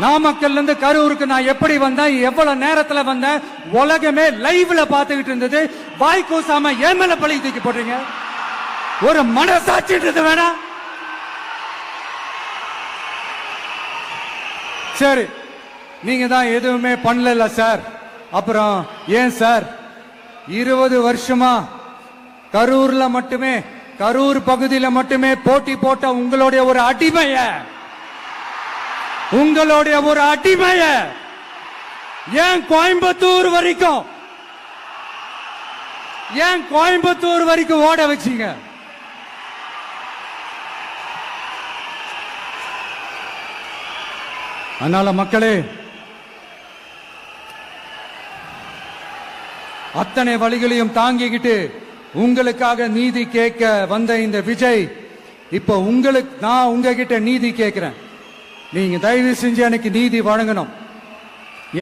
நாமக்கல்ல இருந்து கரூருக்கு நான் எப்படி வந்தேன், எவ்வளவு நேரத்துல வந்தேன், உலகமே லைவ்ல பாத்துக்கிட்டு இருந்தது. வாய் கூசாம ஏன் மேல பழி தூக்கி போடுறீங்க? ஒரு மனசாட்சின்றது வேணா? சரி, நீங்க தான் எதுவுமே பண்ணல சார். அப்புறம் ஏன் சார் 20 வருஷமா கரூர்ல மட்டுமே, கரூர் பகுதியில மட்டுமே போட்டி போட்ட உங்களுடைய ஒரு அடிமைய, உங்களுடைய ஒரு அடிமைய ஏன் கோயம்புத்தூர் வரைக்கும், ஏன் கோயம்புத்தூர் வரைக்கும் ஓட வச்சீங்க? அதனால மக்களே, அத்தனை வழிகளையும் தாங்கிக்கிட்டு உங்களுக்காக நீதி கேட்க வந்த இந்த விஜய், இப்ப உங்களுக்கு நான் உங்ககிட்ட நீதி கேட்கிறேன். நீங்க தயவு செஞ்சு எனக்கு நீதி வழங்கணும்.